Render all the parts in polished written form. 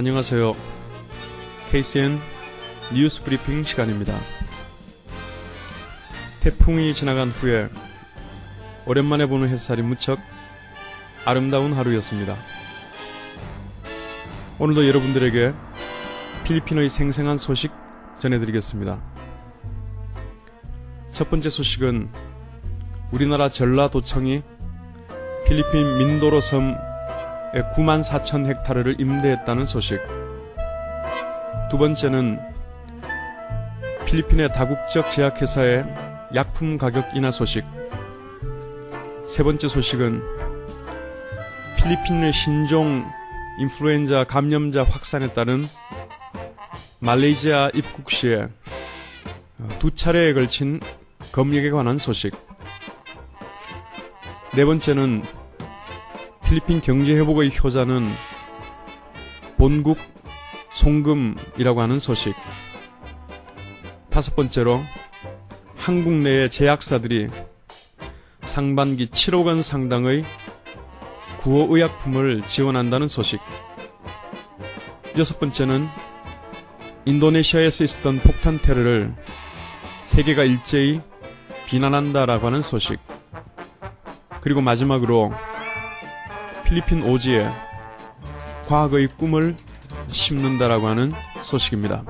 안녕하세요. KCN 뉴스 브리핑 시간입니다. 태풍이 지나간 후에 오랜만에 보는 햇살이 무척 아름다운 하루였습니다. 오늘도 여러분들에게 필리핀의 생생한 소식 전해드리겠습니다. 첫 번째 소식은 우리나라 전라도청이 필리핀 민도로 섬 94,000헥타르를 임대했다는 소식. 두 번째는 필리핀의 다국적 제약회사의 약품 가격 인하 소식. 세 번째 소식은 필리핀의 신종 인플루엔자 감염자 확산에 따른 말레이시아 입국 시에 두 차례에 걸친 검역에 관한 소식. 네 번째는 필리핀 경제회복의 효자는 본국 송금이라고 하는 소식. 다섯 번째로 한국 내의 제약사들이 상반기 7억 원 상당의 구호의약품을 지원한다는 소식. 여섯 번째는 인도네시아에서 있었던 폭탄 테러를 세계가 일제히 비난한다라고 하는 소식. 그리고 마지막으로 필리핀 오지에 과학의 꿈을 심는다라고 하는 소식입니다.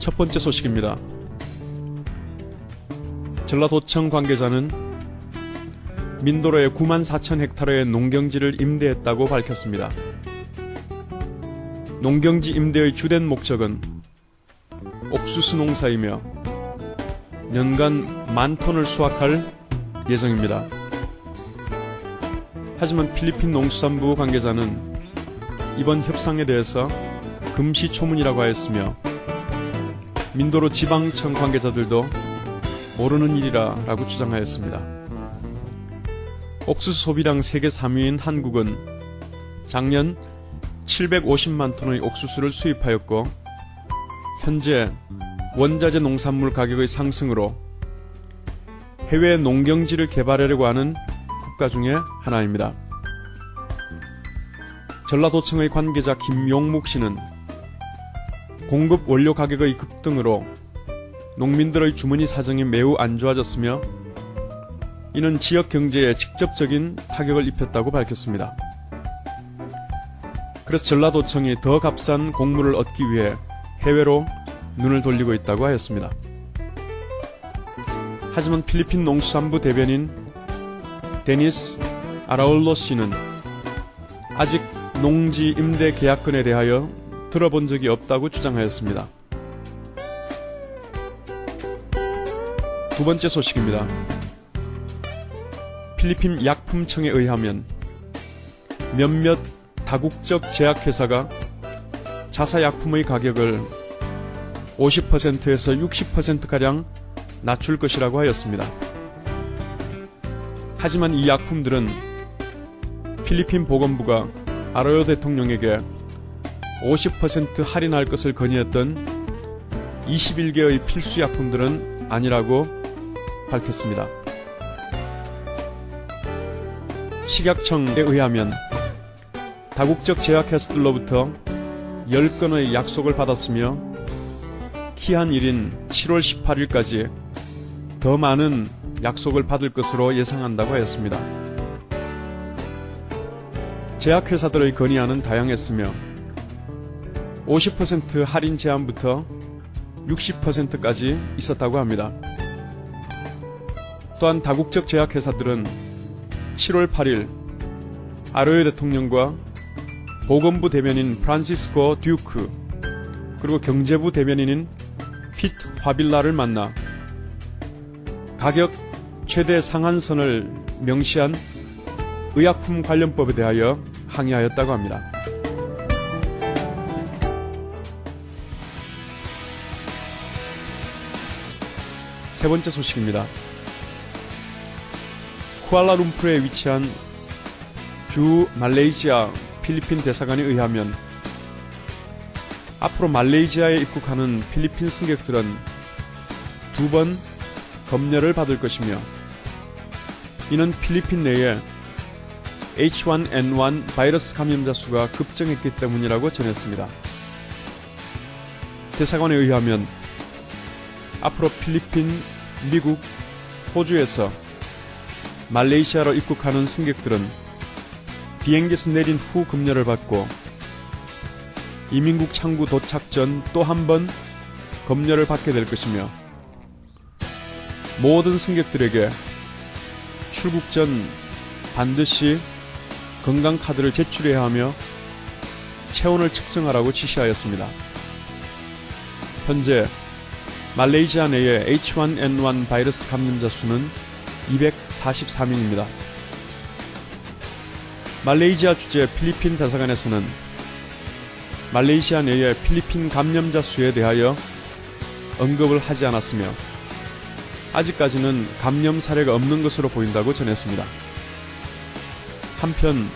첫 번째 소식입니다. 전라도청 관계자는 민도로의 94,000헥타르의 농경지를 임대했다고 밝혔습니다. 농경지 임대의 주된 목적은 옥수수 농사이며 연간 10,000톤을 수확할 예정입니다. 하지만 필리핀 농수산부 관계자는 이번 협상에 대해서 금시초문이라고 하였으며 민도로 지방청 관계자들도 모르는 일이라고 주장하였습니다. 옥수수 소비량 세계 3위인 한국은 작년 750만 톤의 옥수수를 수입하였고 현재 원자재 농산물 가격의 상승으로 해외 농경지를 개발하려고 하는 국가 중에 하나입니다. 전라도청의 관계자 김용묵 씨는 공급 원료 가격의 급등으로 농민들의 주머니 사정이 매우 안 좋아졌으며 이는 지역 경제에 직접적인 타격을 입혔다고 밝혔습니다. 그래서 전라도청이 더 값싼 곡물을 얻기 위해 해외로 눈을 돌리고 있다고 하였습니다. 하지만 필리핀 농수산부 대변인 데니스 아라울로 씨는 아직 농지 임대 계약건에 대하여 들어본 적이 없다고 주장하였습니다. 두 번째 소식입니다. 필리핀 약품청에 의하면 몇몇 다국적 제약회사가 자사약품의 가격을 50%에서 60%가량 낮출 것이라고 하였습니다. 하지만 이 약품들은 필리핀 보건부가 아로요 대통령에게 50% 할인할 것을 건의했던 21개의 필수 약품들은 아니라고 밝혔습니다. 식약청에 의하면 다국적 제약회사들로부터 10건의 약속을 받았으며 기한일인 7월 18일까지 더 많은 약속을 받을 것으로 예상한다고 하였습니다. 제약회사들의 건의안은 다양했으며 50% 할인 제한부터 60%까지 있었다고 합니다. 또한 다국적 제약회사들은 7월 8일 아로요 대통령과 보건부 대변인 프란시스코 듀크 그리고 경제부 대변인인 피트 화빌라를 만나 가격 최대 상한선을 명시한 의약품 관련법에 대하여 항의하였다고 합니다. 세 번째 소식입니다. 쿠알라룸푸르에 위치한 주 말레이시아 필리핀 대사관에 의하면 앞으로 말레이시아에 입국하는 필리핀 승객들은 2번 검열을 받을 것이며 이는 필리핀 내에 H1N1 바이러스 감염자 수가 급증했기 때문이라고 전했습니다. 대사관에 의하면 앞으로 필리핀, 미국, 호주에서 말레이시아로 입국하는 승객들은 비행기에서 내린 후 검열을 받고 이민국 창구 도착 전 또 한 번 검열을 받게 될 것이며 모든 승객들에게 출국 전 반드시 건강카드를 제출해야 하며 체온을 측정하라고 지시하였습니다. 현재 말레이시아 내의 H1N1 바이러스 감염자 수는 244명입니다. 말레이시아 주재 필리핀 대사관에서는 말레이시아 내의 필리핀 감염자 수에 대하여 언급을 하지 않았으며 아직까지는 감염 사례가 없는 것으로 보인다고 전했습니다. 한편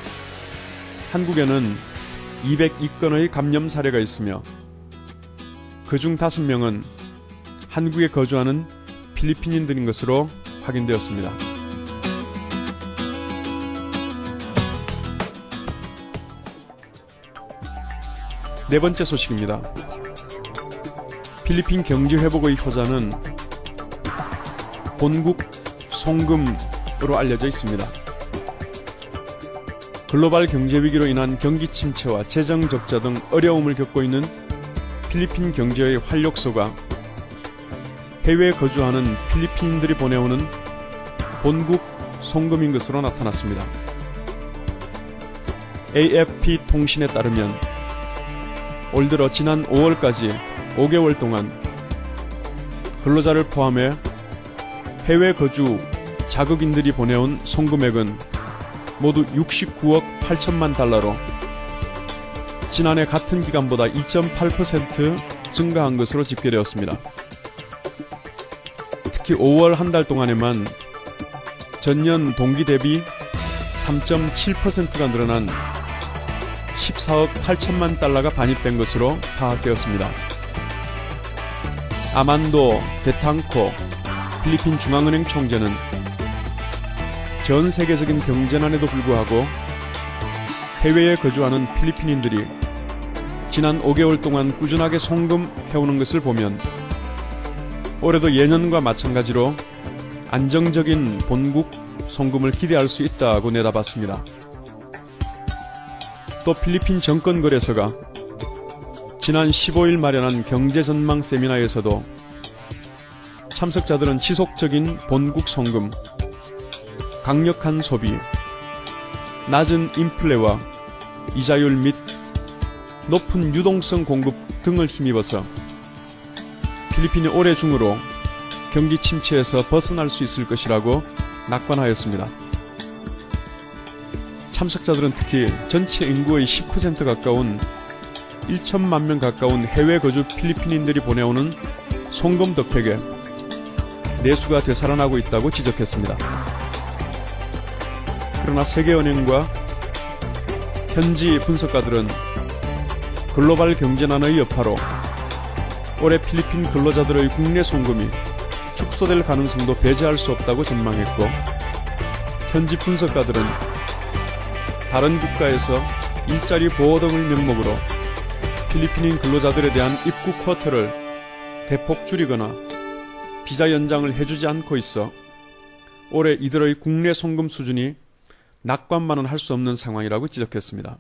한국에는 202건의 감염 사례가 있으며 그중 5명은 한국에 거주하는 필리핀인들인 것으로 확인되었습니다. 네 번째 소식입니다. 필리핀 경제회복의 효자는 본국 송금으로 알려져 있습니다. 글로벌 경제위기로 인한 경기 침체와 재정 적자 등 어려움을 겪고 있는 필리핀 경제의 활력소가 해외에 거주하는 필리핀인들이 보내오는 본국 송금인 것으로 나타났습니다. AFP 통신에 따르면 올 들어 지난 5월까지 5개월 동안 근로자를 포함해 해외 거주 자국인들이 보내온 송금액은 모두 69억 8천만 달러로 지난해 같은 기간보다 2.8% 증가한 것으로 집계되었습니다. 특히 5월 한 달 동안에만 전년 동기 대비 3.7%가 늘어난 14억 8천만 달러가 반입된 것으로 파악되었습니다. 아만도 데탕코 필리핀 중앙은행 총재는 전 세계적인 경제난에도 불구하고 해외에 거주하는 필리핀인들이 지난 5개월 동안 꾸준하게 송금해오는 것을 보면 올해도 예년과 마찬가지로 안정적인 본국 송금을 기대할 수 있다고 내다봤습니다. 또 필리핀 정권거래소가 지난 15일 마련한 경제전망 세미나에서도 참석자들은 지속적인 본국 송금, 강력한 소비, 낮은 인플레와 이자율 및 높은 유동성 공급 등을 힘입어서 필리핀이 올해 중으로 경기 침체에서 벗어날 수 있을 것이라고 낙관하였습니다. 참석자들은 특히 전체 인구의 10% 가까운 1천만 명 가까운 해외 거주 필리핀인들이 보내오는 송금 덕택에 내수가 되살아나고 있다고 지적했습니다. 그러나 세계은행과 현지 분석가들은 글로벌 경제난의 여파로 올해 필리핀 근로자들의 국내 송금이 축소될 가능성도 배제할 수 없다고 전망했고, 현지 분석가들은 다른 국가에서 일자리 보호 등을 명목으로 필리핀인 근로자들에 대한 입국 쿼터를 대폭 줄이거나 비자 연장을 해주지 않고 있어 올해 이들의 국내 송금 수준이 낙관만은 할 수 없는 상황이라고 지적했습니다.